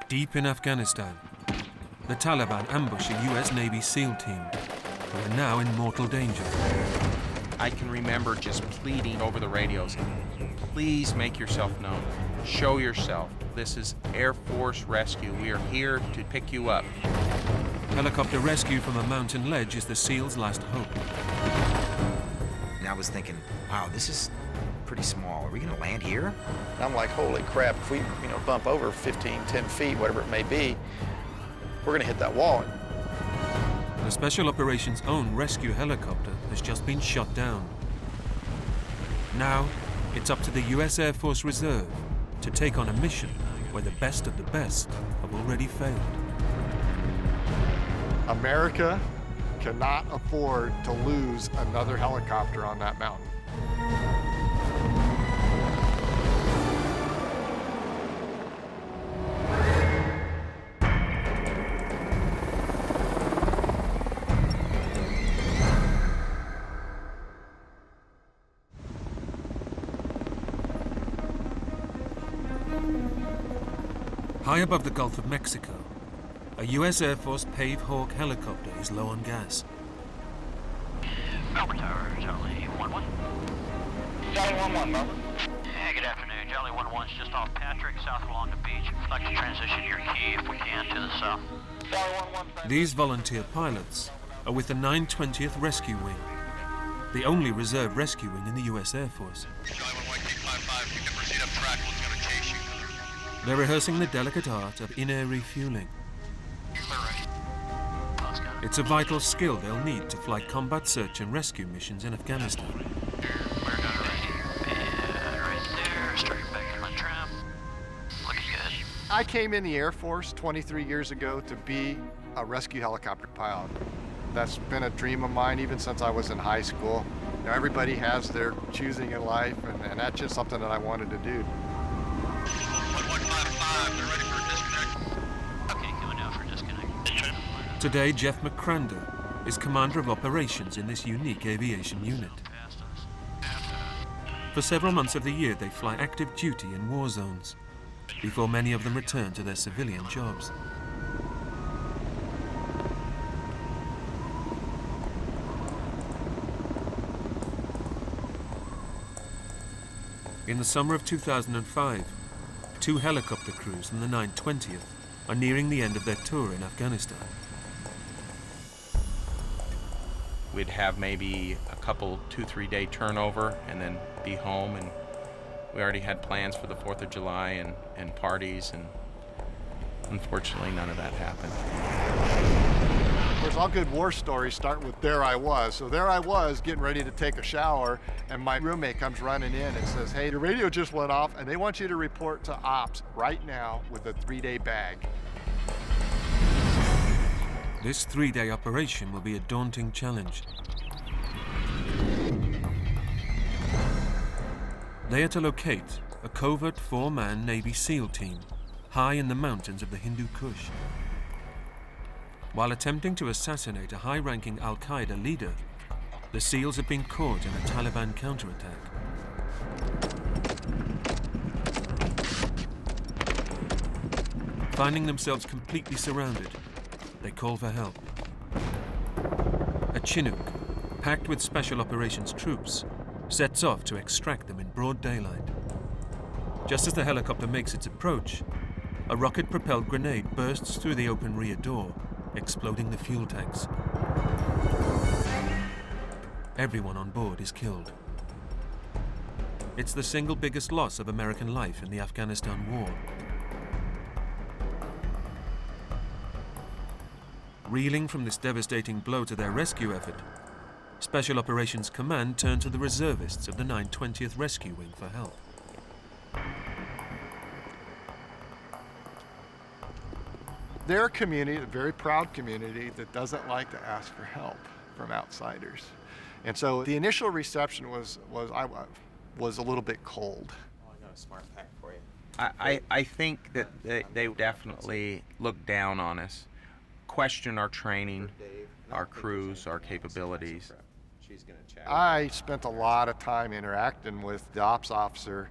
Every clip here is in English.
Deep in Afghanistan, the Taliban ambush a US Navy SEAL team who are now in mortal danger. I can remember just pleading over the radios, please make yourself known, show yourself. This is Air Force Rescue. We are here to pick you up. Helicopter rescue from a mountain ledge is the SEALs' last hope. And I was thinking, wow, this is pretty small. Are we gonna land here? And I'm like, holy crap, if we bump over 15, 10 feet, whatever it may be, we're gonna hit that wall. The Special Operations' own rescue helicopter has just been shot down. Now, it's up to the US Air Force Reserve to take on a mission where the best of the best have already failed. America cannot afford to lose another helicopter on that mountain. High above the Gulf of Mexico, a US Air Force Pave Hawk helicopter is low on gas. Melbourne Tower, Charlie 11. Charlie 11, Melbourne. Yeah, good afternoon. Charlie 11's just off Patrick, south along the beach. I'd like to transition your key, if we can, to the south. Charlie 11. These volunteer pilots are with the 920th Rescue Wing, the only reserve rescue wing in the US Air Force. Charlie 11, K55, you can proceed up track. We're going to chase you. They're rehearsing the delicate art of in-air refueling. It's a vital skill they'll need to fly combat search and rescue missions in Afghanistan. I came in the Air Force 23 years ago to be a rescue helicopter pilot. That's been a dream of mine even since I was in high school. Everybody has their choosing in life, and that's just something that I wanted to do. 1155, they're ready for a disconnect. Okay, going now for disconnect. Today, Jeff McCrander is commander of operations in this unique aviation unit. For several months of the year, they fly active duty in war zones before many of them return to their civilian jobs. In the summer of 2005, 2 helicopter crews from the 920th are nearing the end of their tour in Afghanistan. We'd have maybe a couple, 2-3 day turnover and then be home, and we already had plans for the 4th of July and parties, and unfortunately none of that happened. Of course, all good war stories start with there I was. So there I was getting ready to take a shower, and my roommate comes running in and says, hey, the radio just went off and they want you to report to ops right now with a 3-day bag. This 3-day operation will be a daunting challenge. They are to locate a covert 4-man Navy SEAL team high in the mountains of the Hindu Kush. While attempting to assassinate a high-ranking Al-Qaeda leader, the SEALs have been caught in a Taliban counterattack. Finding themselves completely surrounded, they call for help. A Chinook, packed with Special Operations troops, sets off to extract them in broad daylight. Just as the helicopter makes its approach, a rocket-propelled grenade bursts through the open rear door, exploding the fuel tanks. Everyone on board is killed. It's the single biggest loss of American life in the Afghanistan war. Reeling from this devastating blow to their rescue effort, Special Operations Command turned to the reservists of the 920th Rescue Wing for help. They're a community, a very proud community, that doesn't like to ask for help from outsiders. And so the initial reception was a little bit cold. Oh, I got a smart pack for you. I think that they definitely look down on us, question our training, our crews, our capabilities. I spent a lot of time interacting with the ops officer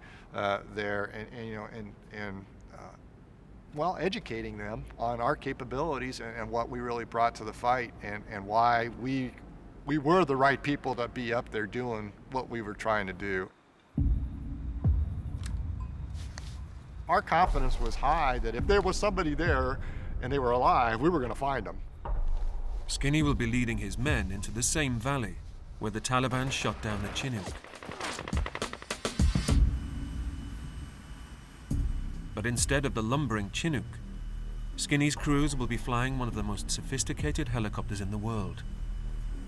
there, and well, educating them on our capabilities and what we really brought to the fight, and why we were the right people to be up there doing what we were trying to do. Our confidence was high that if there was somebody there and they were alive, we were going to find them. Skinny will be leading his men into the same valley where the Taliban shot down the Chinook. But instead of the lumbering Chinook, Skinny's crews will be flying one of the most sophisticated helicopters in the world,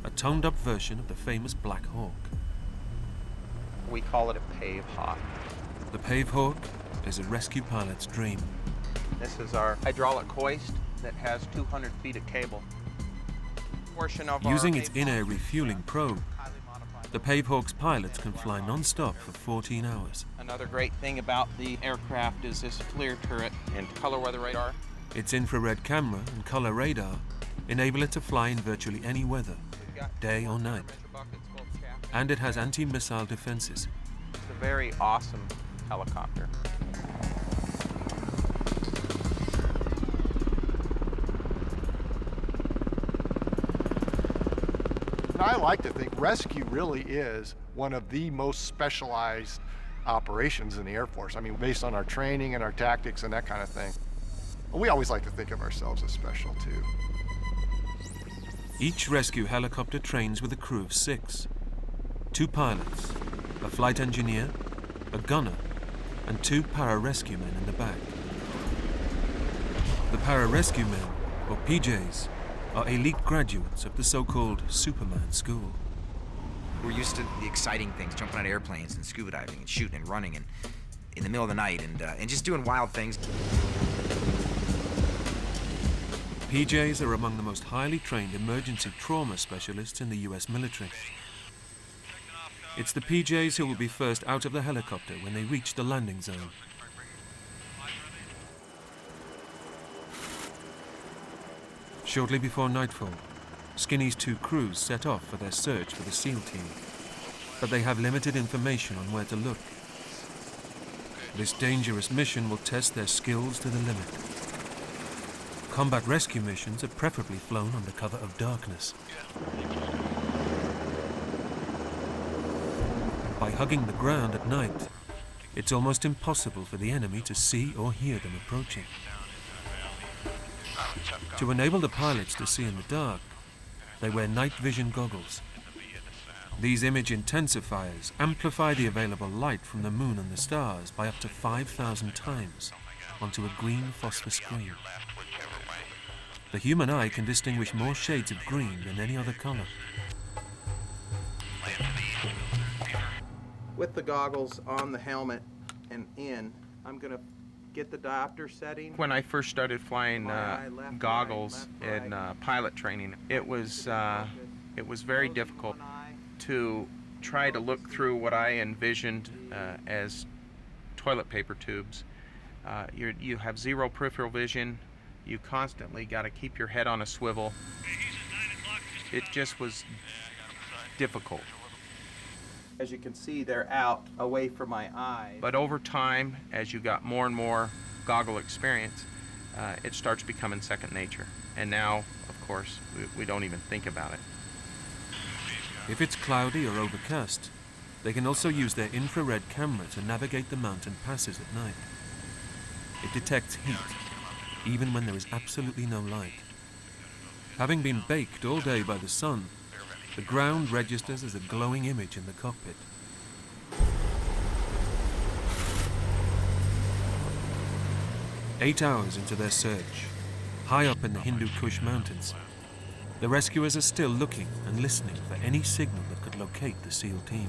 a toned-up version of the famous Black Hawk. We call it a Pave Hawk. The Pave Hawk is a rescue pilot's dream. This is our hydraulic hoist that has 200 feet of cable. Using its in-air refueling probe, the Pave Hawk's pilots can fly non-stop for 14 hours. Another great thing about the aircraft is this FLIR turret and color weather radar. Its infrared camera and color radar enable it to fly in virtually any weather, day or night. And it has anti-missile defenses. It's a very awesome helicopter. I like to think rescue really is one of the most specialized operations in the Air Force. I mean, based on our training and our tactics and that kind of thing. We always like to think of ourselves as special too. Each rescue helicopter trains with a crew of 6. 2 pilots, a flight engineer, a gunner, and 2 para-rescue men in the back. The para-rescue men, or PJs, are elite graduates of the so-called Superman School. We're used to the exciting things, jumping out of airplanes and scuba diving and shooting and running and in the middle of the night and just doing wild things. PJs are among the most highly trained emergency trauma specialists in the US military. It's the PJs who will be first out of the helicopter when they reach the landing zone. Shortly before nightfall, Skinny's 2 crews set off for their search for the SEAL team, but they have limited information on where to look. This dangerous mission will test their skills to the limit. Combat rescue missions are preferably flown under cover of darkness. By hugging the ground at night, it's almost impossible for the enemy to see or hear them approaching. To enable the pilots to see in the dark, they wear night vision goggles. These image intensifiers amplify the available light from the moon and the stars by up to 5,000 times onto a green phosphor screen. The human eye can distinguish more shades of green than any other color. With the goggles on the helmet and in, I'm going to get the diopter setting. When I first started flying goggles in pilot training, it was very difficult to try to look through what I envisioned as toilet paper tubes. You have zero peripheral vision. You constantly got to keep your head on a swivel. It just was difficult. As you can see, they're out away from my eyes. But over time, as you got more and more goggle experience, it starts becoming second nature. And now, of course, we don't even think about it. If it's cloudy or overcast, they can also use their infrared camera to navigate the mountain passes at night. It detects heat, even when there is absolutely no light. Having been baked all day by the sun, the ground registers as a glowing image in the cockpit. Eight hours into their search, high up in the Hindu Kush mountains, the rescuers are still looking and listening for any signal that could locate the SEAL team.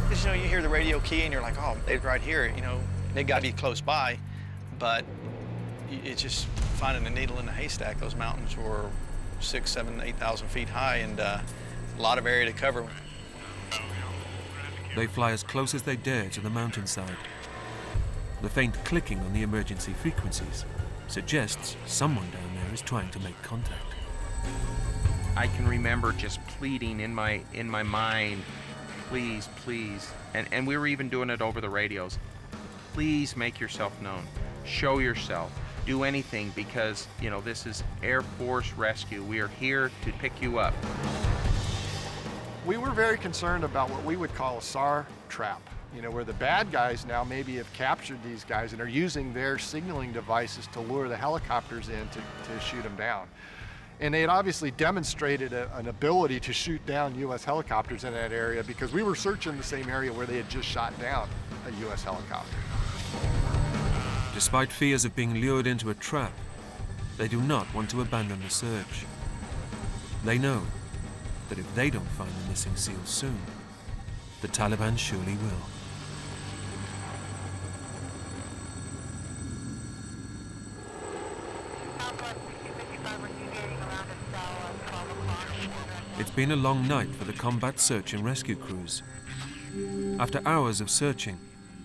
Because, you hear the radio key and you're like, oh, they're right here, they've got to be close by. But it's just finding a needle in a haystack. Those mountains were 6,000, 7,000, 8,000 feet high and a lot of area to cover. They fly as close as they dare to the mountainside. The faint clicking on the emergency frequencies suggests someone down there is trying to make contact. I can remember just pleading in my mind, please, please. And we were even doing it over the radios. please make yourself known. Show yourself. Do anything, because, you know, this is Air Force Rescue. We are here to pick you up. We were very concerned about what we would call a SAR trap, you know, where the bad guys now maybe have captured these guys and are using their signaling devices to lure the helicopters in to shoot them down. And they had obviously demonstrated an ability to shoot down U.S. helicopters in that area, because we were searching the same area where they had just shot down a U.S. helicopter. Despite fears of being lured into a trap, they do not want to abandon the search. They know that if they don't find the missing SEALs soon, the Taliban surely will. It's been a long night for the combat search and rescue crews. After hours of searching,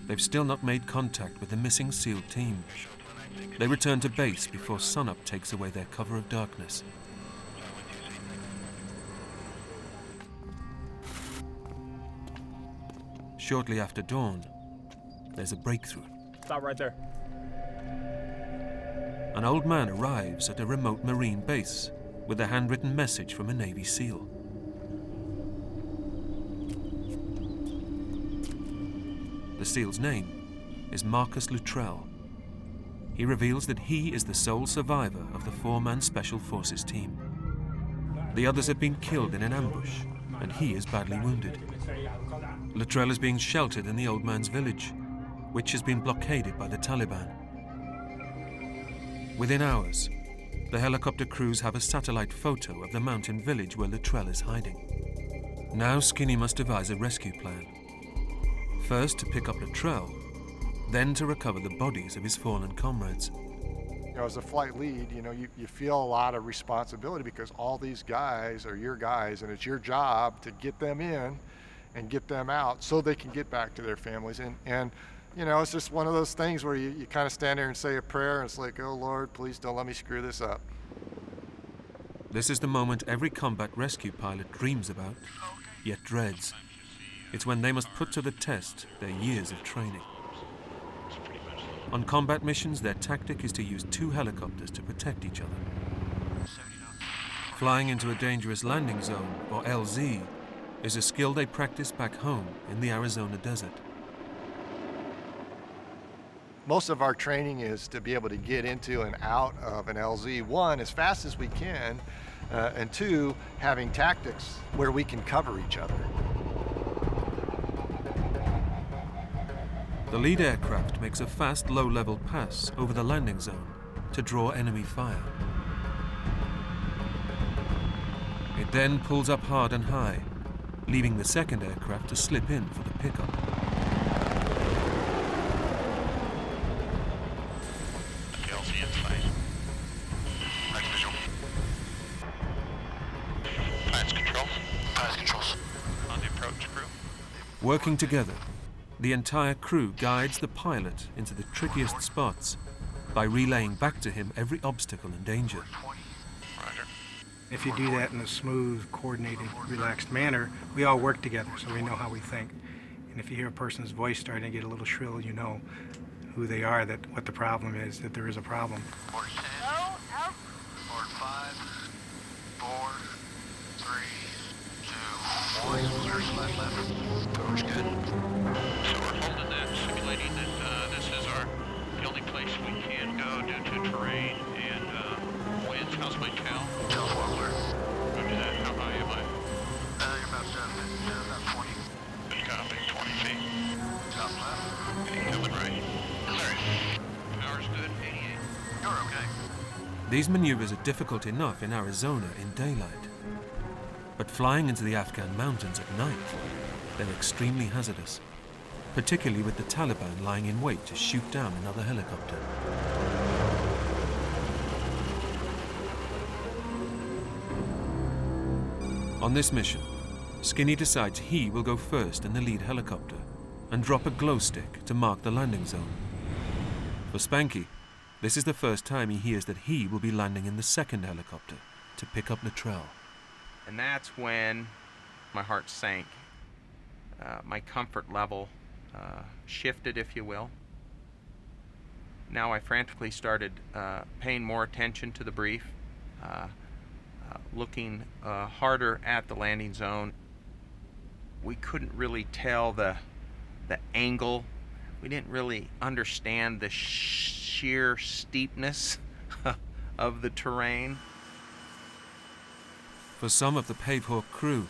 they've still not made contact with the missing SEAL team. They return to base before sunup takes away their cover of darkness. Shortly after dawn, there's a breakthrough. Stop right there. An old man arrives at a remote Marine base with a handwritten message from a Navy SEAL. The SEAL's name is Marcus Luttrell. He reveals that he is the sole survivor of the 4-man Special Forces team. The others have been killed in an ambush, and he is badly wounded. Luttrell is being sheltered in the old man's village, which has been blockaded by the Taliban. Within hours, the helicopter crews have a satellite photo of the mountain village where Luttrell is hiding. Now Skinny must devise a rescue plan. First to pick up Luttrell, then to recover the bodies of his fallen comrades. You know, as a flight lead, you know, you feel a lot of responsibility, because all these guys are your guys, and it's your job to get them in and get them out so they can get back to their families. And you know, it's just one of those things where you kind of stand there and say a prayer, and it's like, oh Lord, please don't let me screw this up. This is the moment every combat rescue pilot dreams about, yet dreads. It's when they must put to the test their years of training. On combat missions, their tactic is to use 2 helicopters to protect each other. Flying into a dangerous landing zone, or LZ, is a skill they practice back home in the Arizona desert. Most of our training is to be able to get into and out of an LZ, 1, as fast as we can, and 2, having tactics where we can cover each other. The lead aircraft makes a fast, low-level pass over the landing zone to draw enemy fire. It then pulls up hard and high, leaving the second aircraft to slip in for the pickup. LZ in sight. Next visual. Pilots controls. Pilots controls. On the approach, crew. Working together, the entire crew guides the pilot into the trickiest spots by relaying back to him every obstacle and danger. Roger. If you do that in a smooth, coordinated, relaxed manner, we all work together, so we know how we think. And if you hear a person's voice starting to get a little shrill, you know who they are, that what the problem is, that there is a problem. Board 10. Board 5, 4, 3, 2, 1. Clear slide left. Cover's good. So we're holding that, simulating that this is the only place we can go due to terrain and winds. How's my cal? Cal 4 clear. Roger that. How high am I? You're about 20. Good copy. 20 feet. Top left. Coming right. Clear. Power's good. 88. You're okay. These maneuvers are difficult enough in Arizona in daylight. But flying into the Afghan mountains at night, they're extremely hazardous, particularly with the Taliban lying in wait to shoot down another helicopter. On this mission, Skinny decides he will go first in the lead helicopter and drop a glow stick to mark the landing zone. For Spanky, this is the first time he hears that he will be landing in the second helicopter to pick up Luttrell. And that's when my heart sank. My comfort level shifted, if you will. Now I frantically started paying more attention to the brief, looking harder at the landing zone. We couldn't really tell the angle. We didn't really understand the sheer steepness of the terrain. For some of the Pave Hawk crew,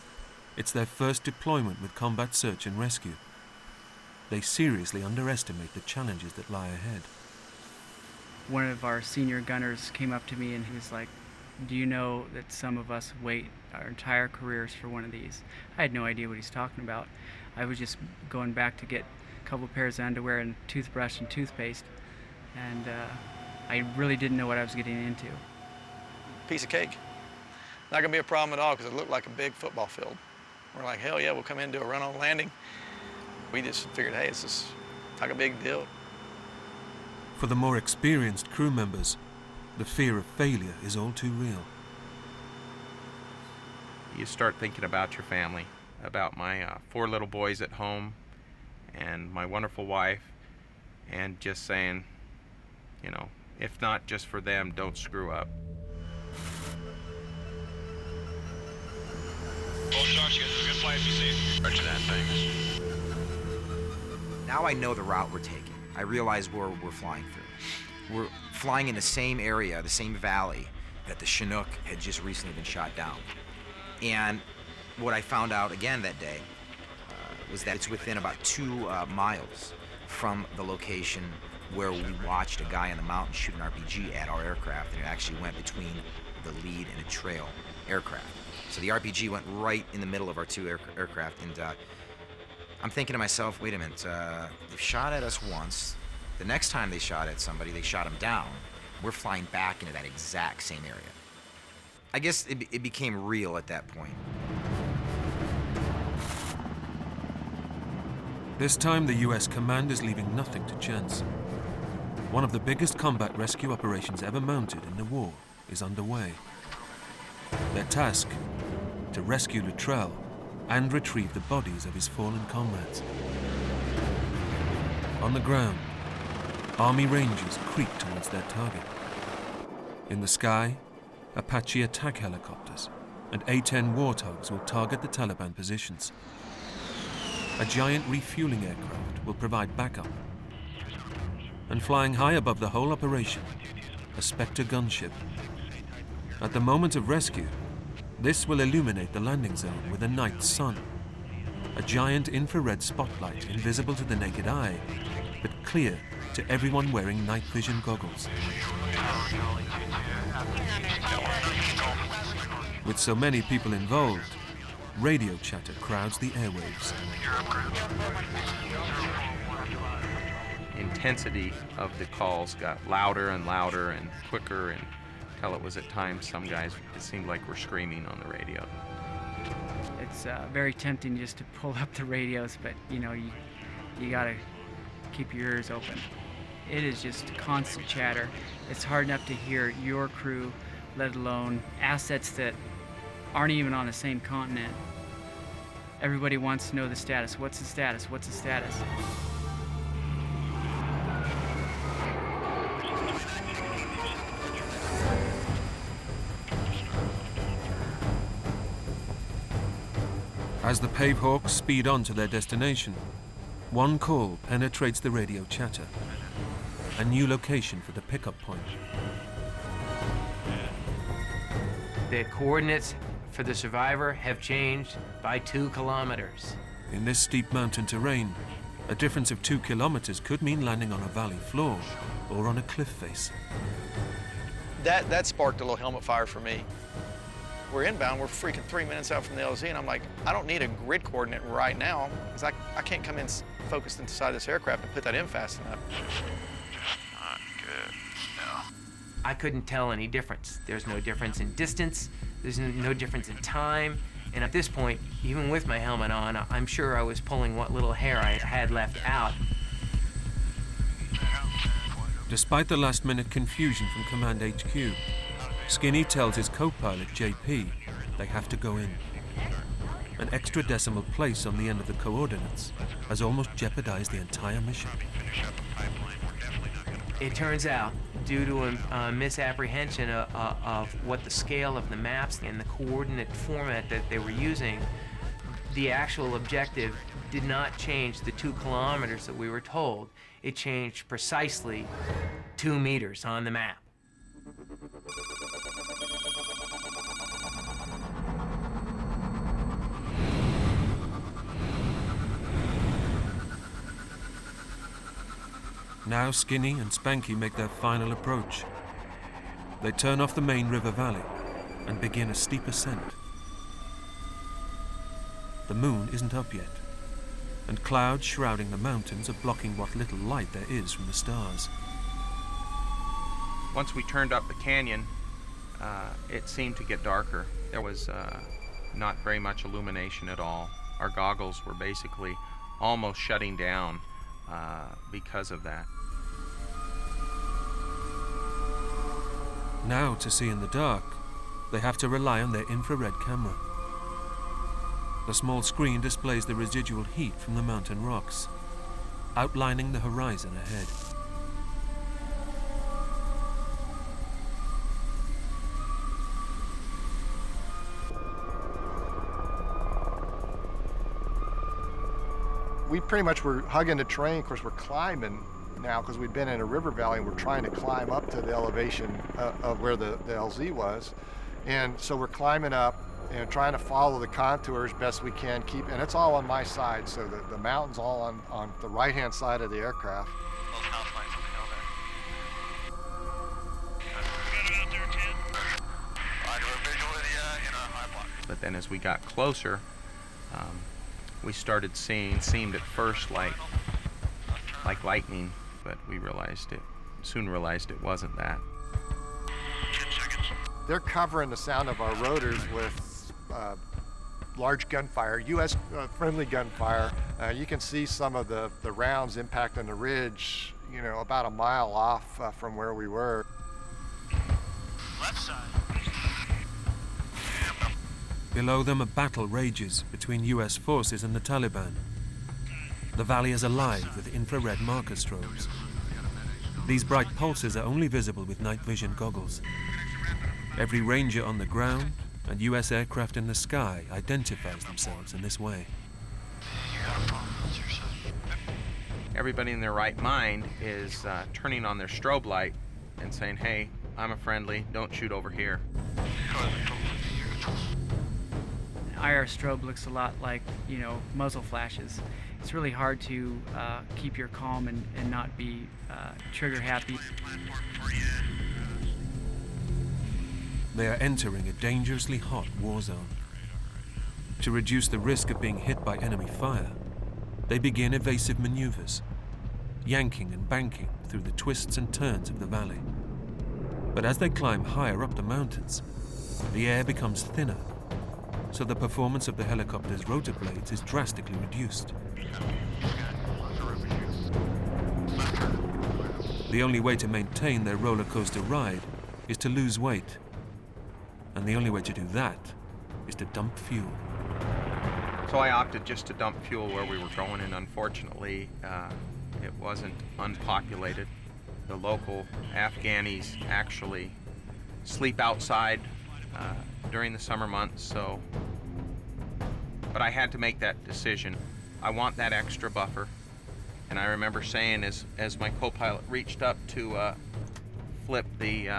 it's their first deployment with combat search and rescue. They seriously underestimate the challenges that lie ahead. One of our senior gunners came up to me and he was like, "Do you know that some of us wait our entire careers for one of these?" I had no idea what he's talking about. I was just going back to get a couple pairs of underwear and toothbrush and toothpaste, and I really didn't know what I was getting into. Piece of cake. Not gonna be a problem at all because it looked like a big football field. We're like, hell yeah, we'll come in and do a run-on landing. We just figured, hey, it's just not a big deal. For the more experienced crew members, the fear of failure is all too real. You start thinking about your family, about my 4 little boys at home and my wonderful wife, and just saying, you know, if not just for them, don't screw up. Both shots, you guys have a good flight. Be safe. Roger that, thanks. Now I know the route we're taking. I realize where we're flying through. We're flying in the same area, the same valley that the Chinook had just recently been shot down. And what I found out again that day was that it's within about 2 miles from the location where we watched a guy on the mountain shoot an RPG at our aircraft, and it actually went between the lead and a trail aircraft. So the RPG went right in the middle of our 2 aircraft, and I'm thinking to myself, wait a minute, they've shot at us once. The next time they shot at somebody, they shot them down. We're flying back into that exact same area. I guess it became real at that point. This time, the US command is leaving nothing to chance. One of the biggest combat rescue operations ever mounted in the war is underway. Their task, to rescue Luttrell and retrieve the bodies of his fallen comrades. On the ground, Army Rangers creep towards their target. In the sky, Apache attack helicopters and A-10 Warthogs will target the Taliban positions. A giant refueling aircraft will provide backup. And flying high above the whole operation, a Spectre gunship. At the moment of rescue, this will illuminate the landing zone with a night sun. A giant infrared spotlight invisible to the naked eye, but clear to everyone wearing night vision goggles. With so many people involved, radio chatter crowds the airwaves. Intensity of the calls got louder and louder and quicker, and until it was at times some guys, it seemed like were screaming on the radio. It's very tempting just to pull up the radios, but you know, you gotta keep your ears open. It is just constant chatter. It's hard enough to hear your crew, let alone assets that aren't even on the same continent. Everybody wants to know the status. What's the status? What's the status? As the Pave Hawks speed on to their destination, one call penetrates the radio chatter. A new location for the pickup point. The coordinates for the survivor have changed by 2 kilometers. In this steep mountain terrain, a difference of 2 kilometers could mean landing on a valley floor or on a cliff face. That sparked a little helmet fire for me. We're inbound, we're freaking 3 minutes out from the LZ, and I'm like, I don't need a grid coordinate right now, because I can't come in focused inside this aircraft and put that in fast enough. Not good. No. I couldn't tell any difference. There's no difference in distance, there's no difference in time, and at this point, even with my helmet on, I'm sure I was pulling what little hair I had left out. Despite the last-minute confusion from Command HQ, Skinny tells his co-pilot JP they have to go in. An extra decimal place on the end of the coordinates has almost jeopardized the entire mission. Finish up a pipeline. We're definitely not going to It turns out, due to a misapprehension of what the scale of the maps and the coordinate format that they were using, the actual objective did not change the 2 kilometers that we were told. It changed precisely 2 meters on the map. Now Skinny and Spanky make their final approach. They turn off the main river valley and begin a steep ascent. The moon isn't up yet, and clouds shrouding the mountains are blocking what little light there is from the stars. Once we turned up the canyon, it seemed to get darker. There was not very much illumination at all. Our goggles were basically almost shutting down because of that. Now, to see in the dark, they have to rely on their infrared camera. The small screen displays the residual heat from the mountain rocks, outlining the horizon ahead. We pretty much were hugging the terrain. Of course, we're climbing now because we've been in a river valley and we're trying to climb up to the elevation of where the LZ was. And so we're climbing up and trying to follow the contours best we can, and it's all on my side, so the mountain's all on the right-hand side of the aircraft. Those house lights will be down there. Got it out there, 10. Roger, we're visual in our high block. But then as we got closer, we started seemed at first like lightning, but we soon realized it wasn't that. 10 seconds. They're covering the sound of our rotors with large gunfire, U.S. Friendly gunfire. You can see some of the rounds impacting the ridge, about a mile off from where we were. Left side. Below them, a battle rages between U.S. forces and the Taliban. The valley is alive with infrared marker strobes. These bright pulses are only visible with night vision goggles. Every ranger on the ground and U.S. aircraft in the sky identifies themselves in this way. Everybody in their right mind is turning on their strobe light and saying, "Hey, I'm a friendly, don't shoot over here." IR strobe looks a lot like, muzzle flashes. It's really hard to keep your calm and not be trigger happy. They are entering a dangerously hot war zone. To reduce the risk of being hit by enemy fire, they begin evasive maneuvers, yanking and banking through the twists and turns of the valley. But as they climb higher up the mountains, the air becomes thinner, so the performance of the helicopter's rotor blades is drastically reduced. The only way to maintain their roller coaster ride is to lose weight. And the only way to do that is to dump fuel. So I opted just to dump fuel where we were going, and unfortunately, it wasn't unpopulated. The local Afghanis actually sleep outside during the summer months, but I had to make that decision. I want that extra buffer. And I remember saying as my co-pilot reached up to flip the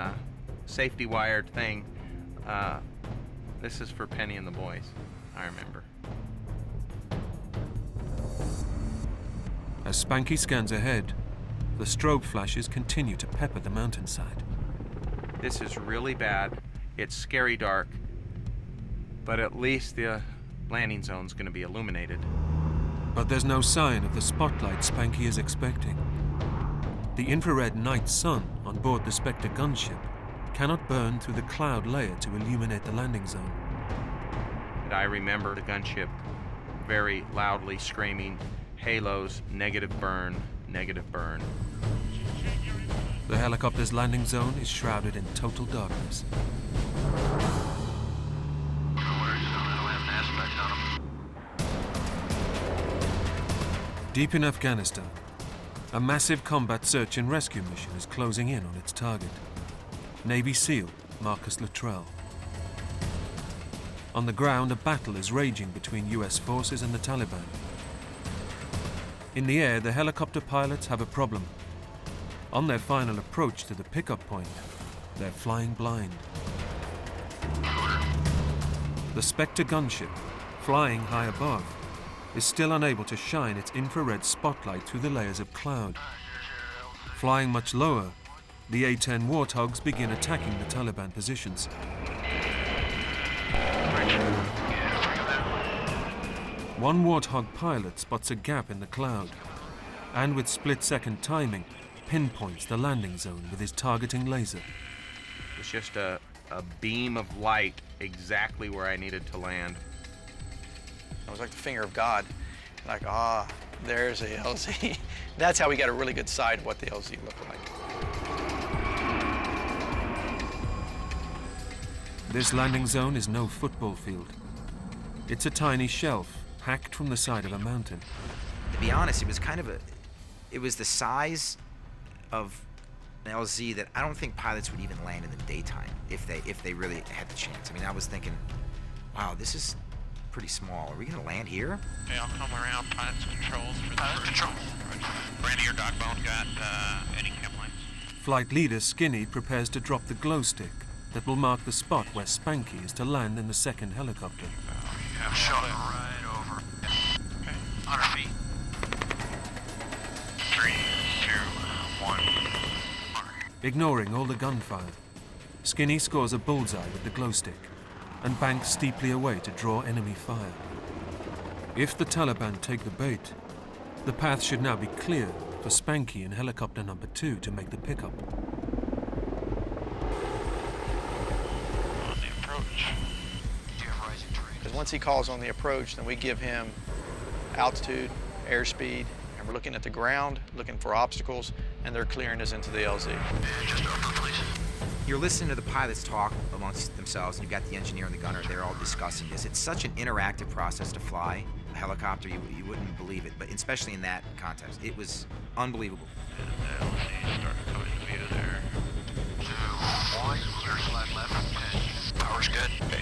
safety wired thing, this is for Penny and the boys, I remember. As Spanky scans ahead, the strobe flashes continue to pepper the mountainside. This is really bad. It's scary dark, but at least the landing zone's going to be illuminated. But there's no sign of the spotlight Spanky is expecting. The infrared night sun on board the Spectre gunship cannot burn through the cloud layer to illuminate the landing zone. And I remember the gunship very loudly screaming, "Halos, negative burn, negative burn." The helicopter's landing zone is shrouded in total darkness. Deep in Afghanistan, A massive combat search and rescue mission is closing in on its target. Navy SEAL Marcus Luttrell. On the ground, a battle is raging between US forces and the Taliban. In the air, the helicopter pilots have a problem. On their final approach to the pickup point, they're flying blind. The Spectre gunship, flying high above, is still unable to shine its infrared spotlight through the layers of cloud. Flying much lower, the A-10 Warthogs begin attacking the Taliban positions. One Warthog pilot spots a gap in the cloud, and with split-second timing, pinpoints the landing zone with his targeting laser. It's just a beam of light exactly where I needed to land. It was like the finger of God. Like, there's a LZ. That's how we got a really good sight of what the LZ looked like. This landing zone is no football field. It's a tiny shelf hacked from the side of a mountain. To be honest, it was it was the size of an LZ that I don't think pilots would even land in the daytime if they really had the chance. I mean, I was thinking, wow, this is pretty small. Are we gonna land here? Okay, I'll come around pilots controls for the pilot control. Brandy or Dogbone got any cam lines? Flight leader Skinny prepares to drop the glow stick that will mark the spot where Spanky is to land in the second helicopter. Yeah, shot it right over. Okay, 100 feet. 3, 2, 1. Ignoring all the gunfire, Skinny scores a bullseye with the glow stick and banks steeply away to draw enemy fire. If the Taliban take the bait, the path should now be clear for Spanky and helicopter number 2 to make the pickup. On the approach. Do you have rising terrain? Because once he calls on the approach, then we give him altitude, airspeed, and we're looking at the ground, looking for obstacles, and they're clearing us into the LZ. Just over, please. You're listening to the pilots talk amongst themselves, and you've got the engineer and the gunner. They're all discussing this. It's such an interactive process to fly a helicopter. You wouldn't believe it, but especially in that context, it was unbelievable. And the LZ starting to come into view there. 2, 1, clear slide left, 10. Power's good. Okay.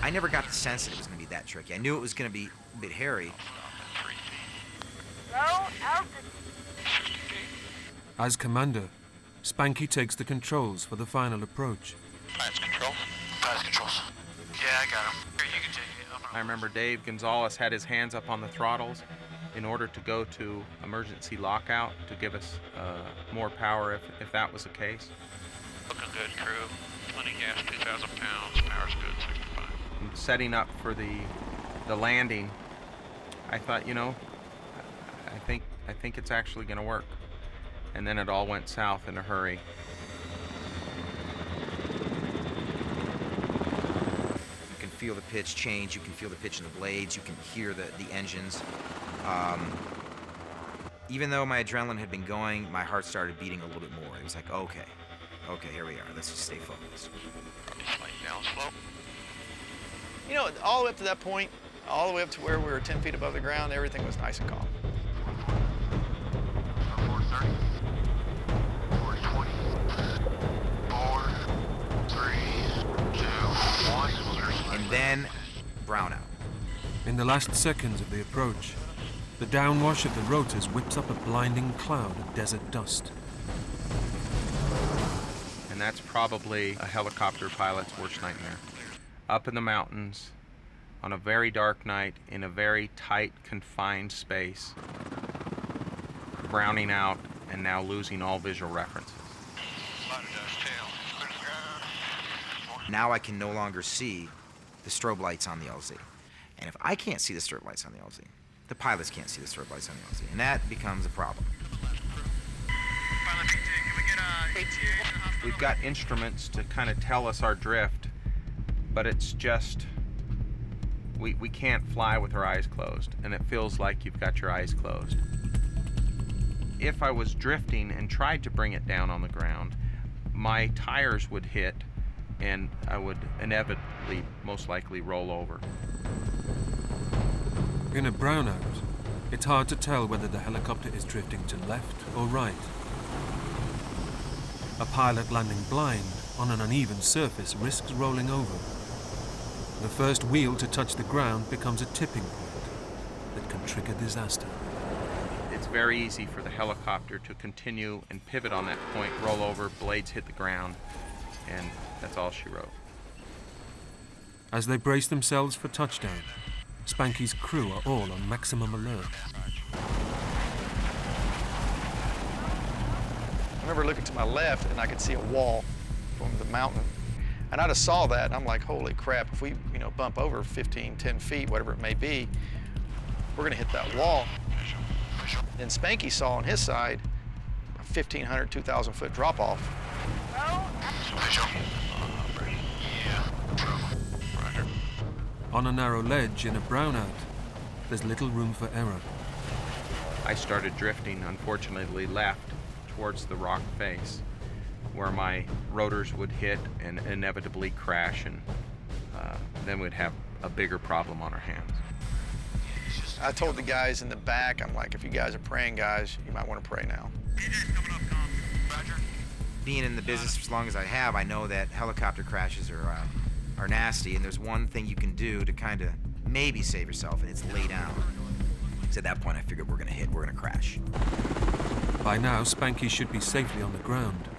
I never got the sense that it was going to be that tricky. I knew it was going to be a bit hairy. 3 feet. Low altitude. 60 feet. As commander, Spanky takes the controls for the final approach. Pilots control. Pilots controls. Yeah, I got him. Here, you can take it. I remember Dave Gonzalez had his hands up on the throttles in order to go to emergency lockout to give us more power if that was the case. Looking good, crew. Plenty gas, 2,000 pounds. Power's good, 65. And setting up for the landing, I thought, I think it's actually going to work. And then it all went south in a hurry. You can feel the pitch change. You can feel the pitch in the blades. You can hear the engines. Even though my adrenaline had been going, my heart started beating a little bit more. It was like, okay, here we are. Let's just stay focused. Slight down slope. All the way up to that point, all the way up to where we were 10 feet above the ground, everything was nice and calm. 430. 420. 4, 3, 2, 1. And then, brownout. In the last seconds of the approach, the downwash of the rotors whips up a blinding cloud of desert dust. And that's probably a helicopter pilot's worst nightmare. Up in the mountains, on a very dark night, in a very tight, confined space, browning out, and now losing all visual references. Now I can no longer see the strobe lights on the LZ. And if I can't see the strobe lights on the LZ, the pilots can't see the strobe lights on the LZ. And that becomes a problem. We've got instruments to kind of tell us our drift, but it's just, we can't fly with our eyes closed, and it feels like you've got your eyes closed. If I was drifting and tried to bring it down on the ground, my tires would hit, and I would inevitably, most likely, roll over. In a brownout, It's hard to tell whether the helicopter is drifting to left or right. A pilot landing blind on an uneven surface risks rolling over. The first wheel to touch the ground becomes a tipping point that can trigger disaster. It's very easy for the helicopter to continue and pivot on that point, roll over, blades hit the ground, and that's all she wrote. As they brace themselves for touchdown, Spanky's crew are all on maximum alert. I remember looking to my left and I could see a wall from the mountain. And I just saw that and I'm like, holy crap, if we bump over 15, 10 feet, whatever it may be, we're gonna hit that wall. Then Spanky saw on his side a 1,500, 2,000 foot drop off. On a narrow ledge in a brownout, there's little room for error. I started drifting, unfortunately left, towards the rock face, where my rotors would hit and inevitably crash, and then we'd have a bigger problem on our hands. I told the guys in the back, I'm like, if you guys are praying, guys, you might want to pray now. Being in the business as long as I have, I know that helicopter crashes are nasty, and there's one thing you can do to kind of maybe save yourself, and it's lay down. So at that point, I figured we're gonna crash. By now, Spanky should be safely on the ground,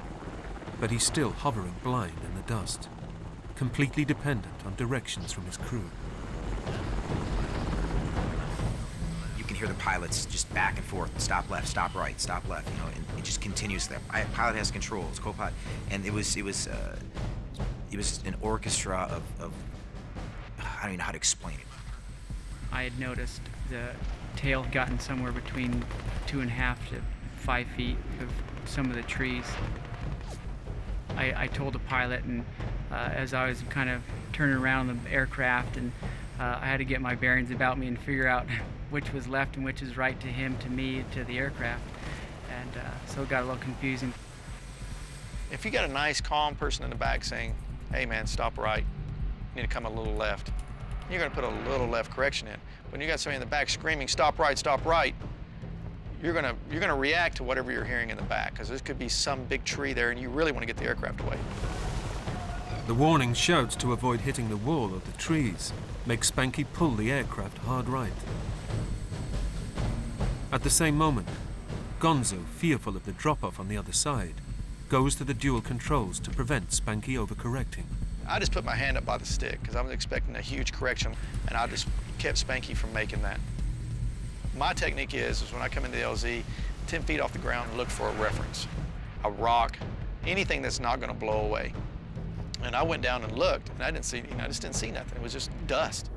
but he's still hovering blind in the dust, completely dependent on directions from his crew. You can hear the pilots just back and forth, stop left, stop right, stop left, and it just continues. The pilot has controls, co-pilot, and it was an orchestra of I don't even know how to explain it. I had noticed the tail had gotten somewhere between 2.5 to 5 feet of some of the trees. I told the pilot, and as I was kind of turning around the aircraft, and I had to get my bearings about me and figure out which was left and which is right to him, to me, to the aircraft. And so it got a little confusing. If you got a nice, calm person in the back saying, hey man, stop right, you need to come a little left, you're gonna put a little left correction in. When you got somebody in the back screaming, stop right, you're gonna react to whatever you're hearing in the back, because there could be some big tree there and you really want to get the aircraft away. The warning shouts to avoid hitting the wall or the trees make Spanky pull the aircraft hard right. At the same moment, Gonzo, fearful of the drop-off on the other side, goes to the dual controls to prevent Spanky overcorrecting. I just put my hand up by the stick because I was expecting a huge correction, and I just kept Spanky from making that. My technique is when I come into the LZ, 10 feet off the ground, look for a reference, a rock, anything that's not going to blow away. And I went down and looked, and I just didn't see nothing. It was just dust.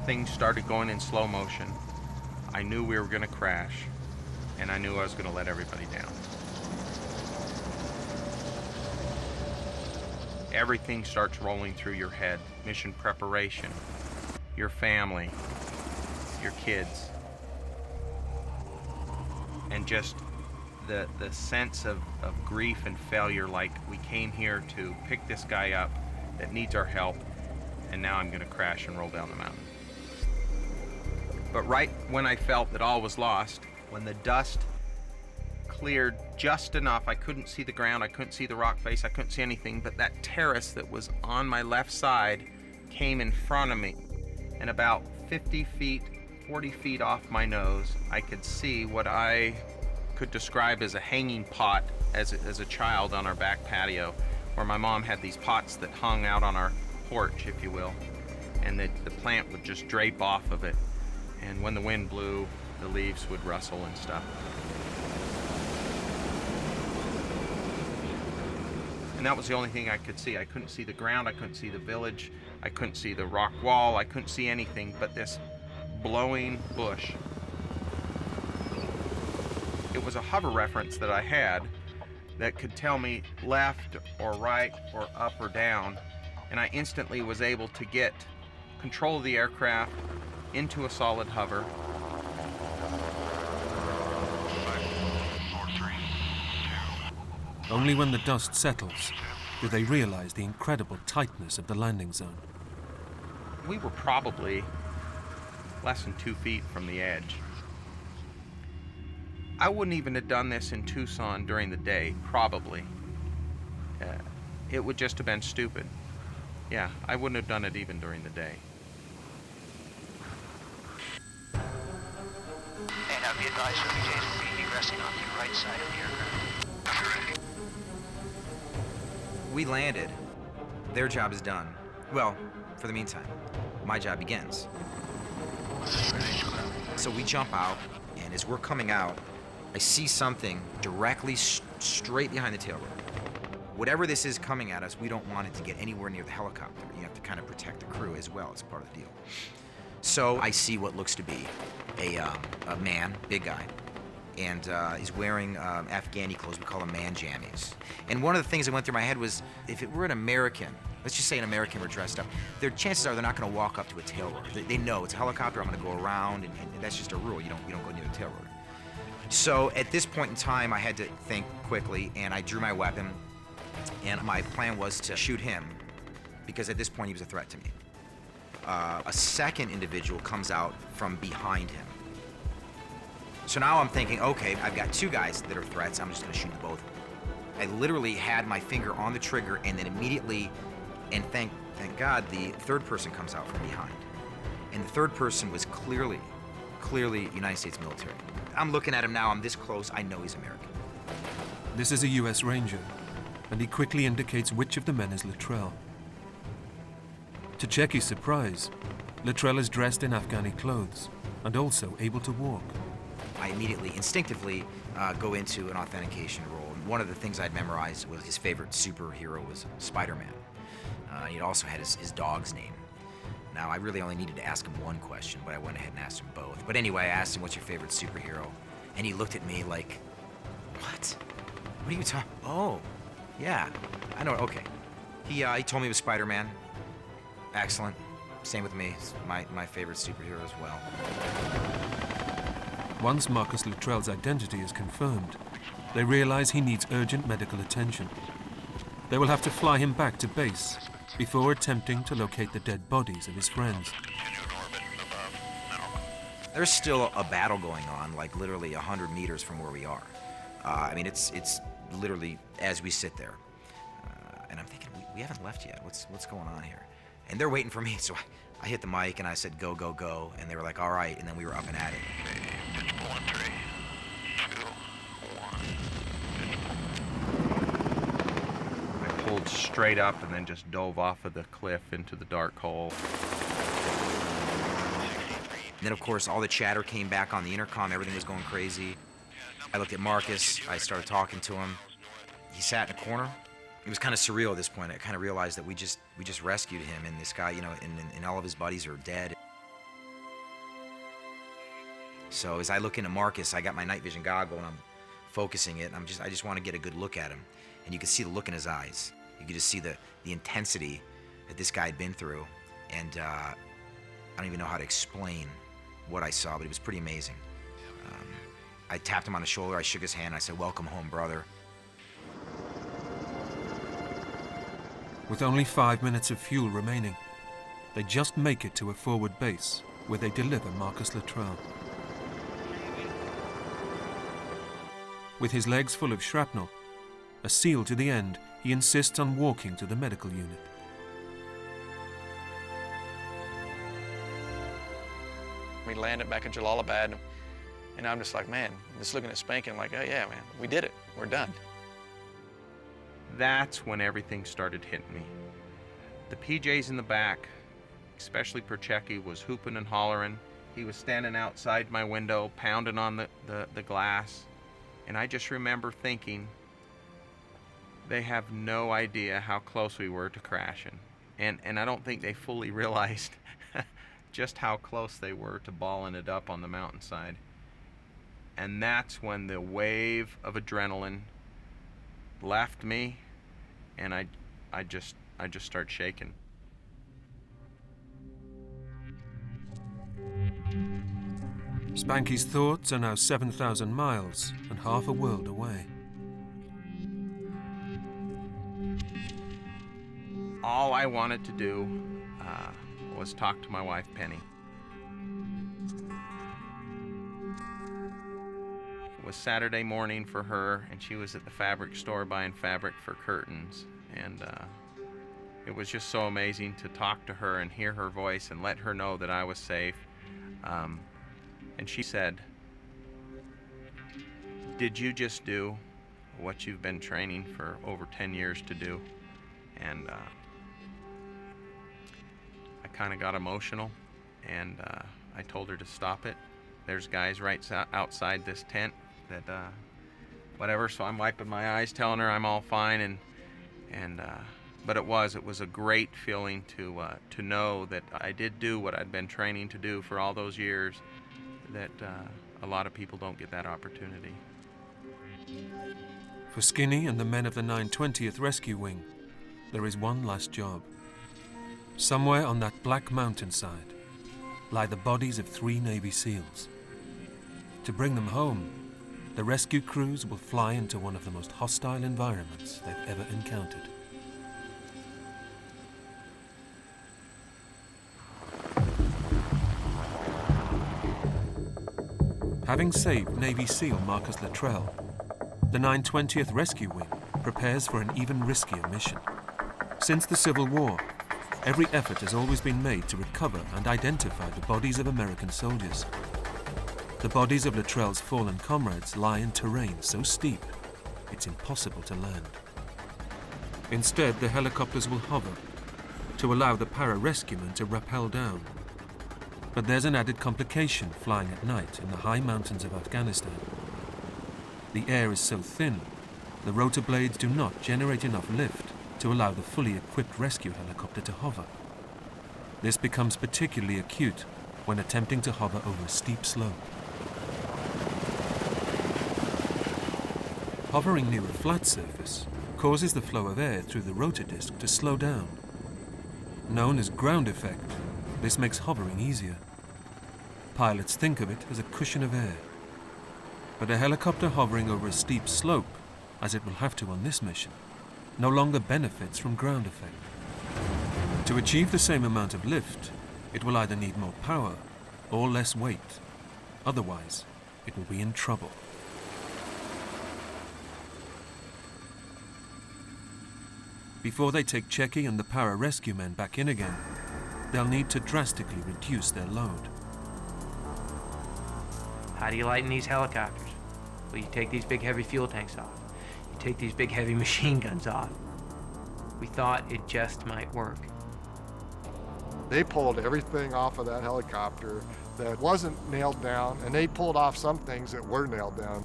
Things started going in slow motion. I knew we were going to crash, and I knew I was going to let everybody down. Everything starts rolling through your head. Mission preparation, your family, your kids, and just the sense of grief and failure, like we came here to pick this guy up that needs our help, and now I'm going to crash and roll down the mountain. But right when I felt that all was lost, when the dust cleared just enough, I couldn't see the ground, I couldn't see the rock face, I couldn't see anything, but that terrace that was on my left side came in front of me, and about 50 feet, 40 feet off my nose, I could see what I could describe as a hanging pot as a child on our back patio, where my mom had these pots that hung out on our porch, if you will, and the plant would just drape off of it. And when the wind blew, the leaves would rustle and stuff. And that was the only thing I could see. I couldn't see the ground, I couldn't see the village, I couldn't see the rock wall, I couldn't see anything but this blowing bush. It was a hover reference that I had that could tell me left or right or up or down, and I instantly was able to get control of the aircraft into a solid hover. Only when the dust settles do they realize the incredible tightness of the landing zone. We were probably less than 2 feet from the edge. I wouldn't even have done this in Tucson during the day, probably. It would just have been stupid. Yeah, I wouldn't have done it even during the day. And I'll be advised that BJs will be egressing on the right side of the aircraft. We landed. Their job is done. Well, for the meantime, my job begins. So we jump out, and as we're coming out, I see something directly straight behind the tail rope. Whatever this is coming at us, we don't want it to get anywhere near the helicopter. You have to kind of protect the crew as well. It's part of the deal. So I see what looks to be a man, big guy, and he's wearing Afghani clothes. We call them man jammies. And one of the things that went through my head was, if it were an American, let's just say an American were dressed up, their chances are they're not going to walk up to a tail rotor. They know it's a helicopter. I'm going to go around, and that's just a rule. You don't go near the tail rotor. So at this point in time, I had to think quickly, and I drew my weapon, and my plan was to shoot him, because at this point he was a threat to me. A second individual comes out from behind him. So now I'm thinking, okay, I've got two guys that are threats. I'm just going to shoot both of them. I literally had my finger on the trigger, and then immediately, and thank God, the third person comes out from behind. And the third person was clearly United States military. I'm looking at him now. I'm this close. I know he's American. This is a US Ranger, and he quickly indicates which of the men is Luttrell. To check his surprise, Luttrell is dressed in Afghani clothes and also able to walk. I immediately, instinctively, go into an authentication role. And one of the things I'd memorized was his favorite superhero was Spider-Man. He also had his dog's name. Now, I really only needed to ask him one question, but I went ahead and asked him both. But anyway, I asked him, what's your favorite superhero? And he looked at me like, what? What are you talking? Oh, yeah, I know, okay. He told me it was Spider-Man. Excellent. Same with me. It's my favorite superhero as well. Once Marcus Luttrell's identity is confirmed, they realize he needs urgent medical attention. They will have to fly him back to base before attempting to locate the dead bodies of his friends. There's still a battle going on, like literally 100 meters from where we are. I mean, it's literally as we sit there. And I'm thinking, we haven't left yet. What's going on here? And they're waiting for me, so I hit the mic and I said, go, go, go. And they were like, all right. And then we were up and at it. Pinpoint 3, 2, 1. I pulled straight up and then just dove off of the cliff into the dark hole. And then, of course, all the chatter came back on the intercom. Everything was going crazy. I looked at Marcus. I started talking to him. He sat in a corner. It was kind of surreal at this point. I kind of realized that we just rescued him, and this guy, you know, and all of his buddies are dead. So as I look into Marcus, I got my night vision goggle and I'm focusing it. And I just want to get a good look at him, and you could see the look in his eyes. You could just see the intensity that this guy had been through, and I don't even know how to explain what I saw, but it was pretty amazing. I tapped him on the shoulder. I shook his hand. I said, "Welcome home, brother." With only 5 minutes of fuel remaining, they just make it to a forward base where they deliver Marcus Luttrell. With his legs full of shrapnel, a SEAL to the end, he insists on walking to the medical unit. We landed back in Jalalabad, and I'm just like, man, just looking at Spankin' like, oh yeah, man, we did it, we're done. That's when everything started hitting me. The PJs in the back, especially Perchecki, was hooping and hollering. He was standing outside my window, pounding on the glass. And I just remember thinking, they have no idea how close we were to crashing. And I don't think they fully realized just how close they were to balling it up on the mountainside. And that's when the wave of adrenaline left me, and I just start shaking. Spanky's thoughts are now 7,000 miles and half a world away. all I wanted to do was talk to my wife, Penny. It was Saturday morning for her, and she was at the fabric store buying fabric for curtains. And it was just so amazing to talk to her and hear her voice and let her know that I was safe. And she said, "Did you just do what you've been training for over 10 years to do?" And I kind of got emotional, and I told her to stop it. There's guys right outside this tent that whatever, so I'm wiping my eyes telling her I'm all fine, but it was a great feeling to know that I did do what I'd been training to do for all those years, that a lot of people don't get that opportunity. For Skinny and the men of the 920th Rescue Wing, there is one last job. Somewhere on that black mountainside lie the bodies of 3 Navy SEALs. To bring them home, the rescue crews will fly into one of the most hostile environments they've ever encountered. Having saved Navy SEAL Marcus Luttrell, the 920th Rescue Wing prepares for an even riskier mission. Since the Civil War, every effort has always been made to recover and identify the bodies of American soldiers. The bodies of Luttrell's fallen comrades lie in terrain so steep, it's impossible to land. Instead, the helicopters will hover to allow the para-rescuemen to rappel down. But there's an added complication flying at night in the high mountains of Afghanistan. The air is so thin, the rotor blades do not generate enough lift to allow the fully equipped rescue helicopter to hover. This becomes particularly acute when attempting to hover over a steep slope. Hovering near a flat surface causes the flow of air through the rotor disc to slow down. Known as ground effect, this makes hovering easier. Pilots think of it as a cushion of air. But a helicopter hovering over a steep slope, as it will have to on this mission, no longer benefits from ground effect. To achieve the same amount of lift, it will either need more power or less weight. Otherwise, it will be in trouble. Before they take Checky and the para-rescue men back in again, they'll need to drastically reduce their load. How do you lighten these helicopters? Well, you take these big heavy fuel tanks off. You take these big heavy machine guns off. We thought it just might work. They pulled everything off of that helicopter that wasn't nailed down, and they pulled off some things that were nailed down.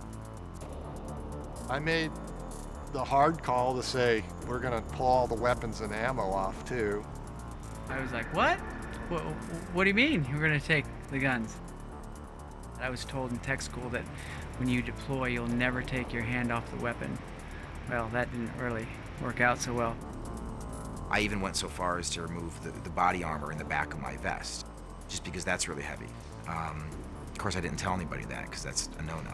I made the hard call to say, we're gonna pull all the weapons and ammo off too. I was like, what? What do you mean you're going to take the guns? I was told in tech school that when you deploy, you'll never take your hand off the weapon. Well, that didn't really work out so well. I even went so far as to remove the body armor in the back of my vest, just because that's really heavy. Of course, I didn't tell anybody that, because that's a no-no.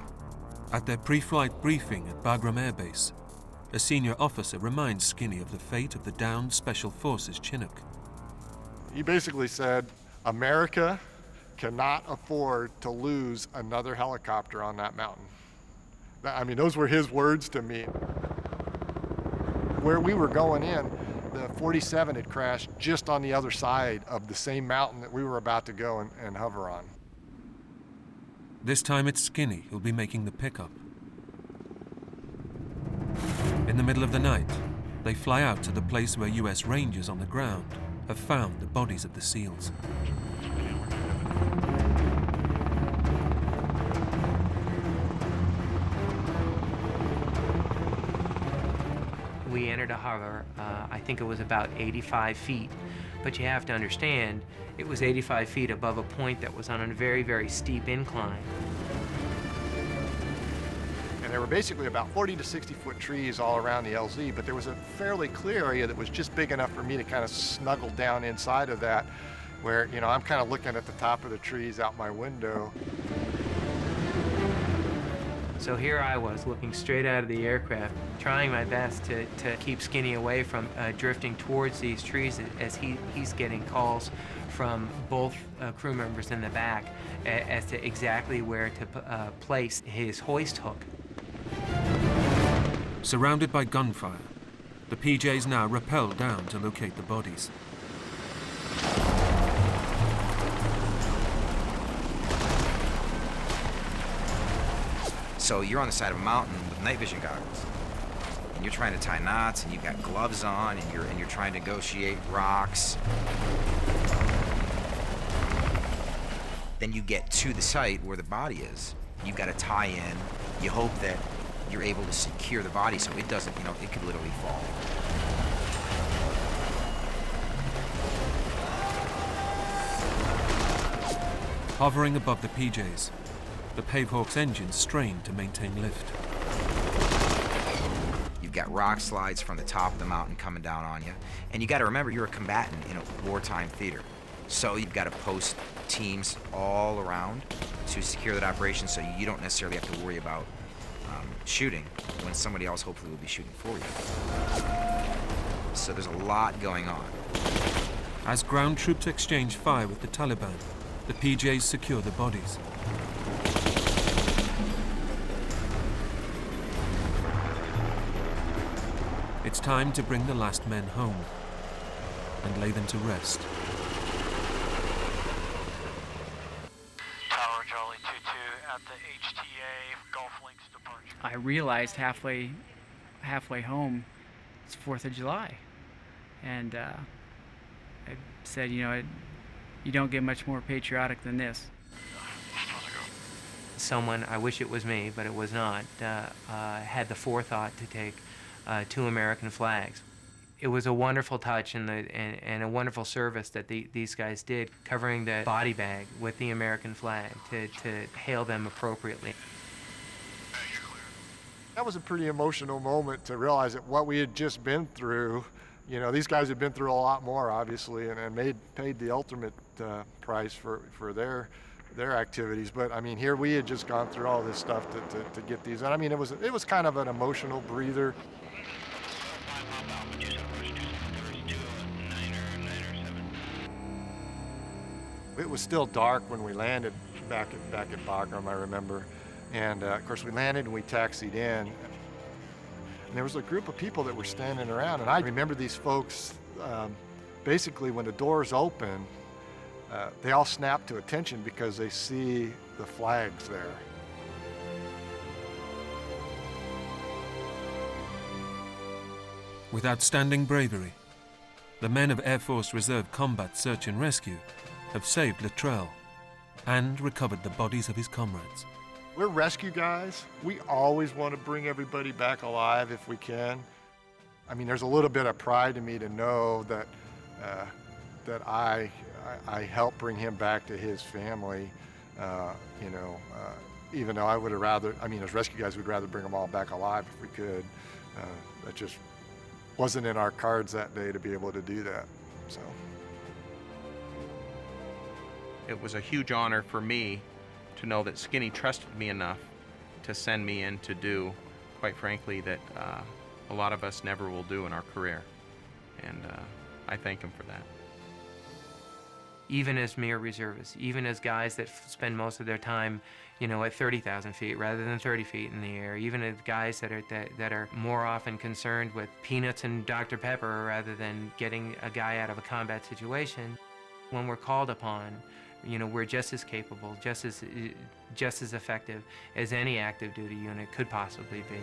At their pre-flight briefing at Bagram Air Base, a senior officer reminds Skinny of the fate of the downed Special Forces Chinook. He basically said, America cannot afford to lose another helicopter on that mountain. I mean, those were his words to me. Where we were going in, the 47 had crashed just on the other side of the same mountain that we were about to go and hover on. This time it's Skinny who'll be making the pickup. In the middle of the night, they fly out to the place where US Rangers on the ground have found the bodies of the SEALs. We entered a hover, I think it was about 85 feet, but you have to understand, it was 85 feet above a point that was on a very, very steep incline. And there were basically about 40 to 60 foot trees all around the LZ, but there was a fairly clear area that was just big enough for me to kind of snuggle down inside of that, where, you know, I'm kind of looking at the top of the trees out my window. So here I was looking straight out of the aircraft, trying my best to keep Skinny away from drifting towards these trees as he's getting calls from both crew members in the back as to exactly where to place his hoist hook. Surrounded by gunfire, the PJs now rappel down to locate the bodies. So you're on the side of a mountain with night vision goggles, and you're trying to tie knots, and you've got gloves on, and you're trying to negotiate rocks. Then you get to the site where the body is. You've got to tie in. You hope that you're able to secure the body so it doesn't, it could literally fall. Hovering above the PJs, the Pave Hawk's engines strain to maintain lift. You've got rock slides from the top of the mountain coming down on you. And you got to remember, you're a combatant in a wartime theater. So you've got to post teams all around to secure that operation so you don't necessarily have to worry about shooting when somebody else hopefully will be shooting for you. So there's a lot going on. As ground troops exchange fire with the Taliban, the PJs secure the bodies. It's time to bring the last men home and lay them to rest. Tower Charlie 2-2 at the HTA Gulf Links departure. I realized halfway home, it's 4th of July, and I said, you don't get much more patriotic than this. Someone, I wish it was me, but it was not, had the forethought to take 2 American flags. It was a wonderful touch and a wonderful service that these guys did, covering the body bag with the American flag to hail them appropriately. That was a pretty emotional moment to realize that what we had just been through, these guys had been through a lot more, obviously, and paid the ultimate price for their activities. But I mean, here we had just gone through all this stuff to get these. And I mean, it was kind of an emotional breather. It was still dark when we landed back at Bagram, I remember. And of course we landed and we taxied in. And there was a group of people that were standing around. And I remember these folks, basically when the doors open, they all snap to attention because they see the flags there. With outstanding bravery, the men of Air Force Reserve Combat Search and Rescue have saved Luttrell and recovered the bodies of his comrades. We're rescue guys. We always want to bring everybody back alive if we can. I mean, there's a little bit of pride in me to know that that I helped bring him back to his family. Even though I would have rather, as rescue guys, we'd rather bring them all back alive if we could. That just wasn't in our cards that day to be able to do that. So. It was a huge honor for me to know that Skinny trusted me enough to send me in to do, quite frankly, that a lot of us never will do in our career. And I thank him for that. Even as mere reservists, even as guys that spend most of their time, at 30,000 feet rather than 30 feet in the air, even as guys that are more often concerned with peanuts and Dr. Pepper rather than getting a guy out of a combat situation, when we're called upon, we're just as capable, just as effective as any active duty unit could possibly be.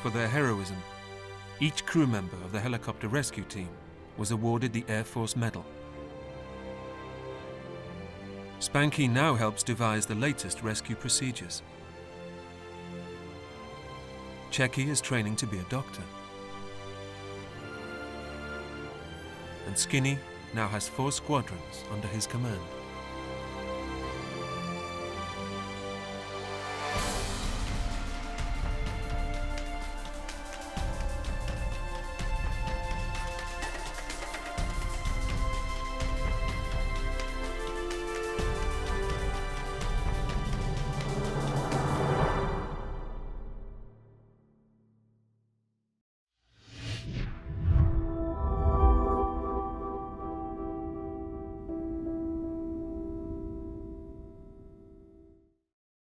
For their heroism, each crew member of the helicopter rescue team was awarded the Air Force Medal. Spanky now helps devise the latest rescue procedures. Checky is training to be a doctor. And Skinny now has 4 squadrons under his command.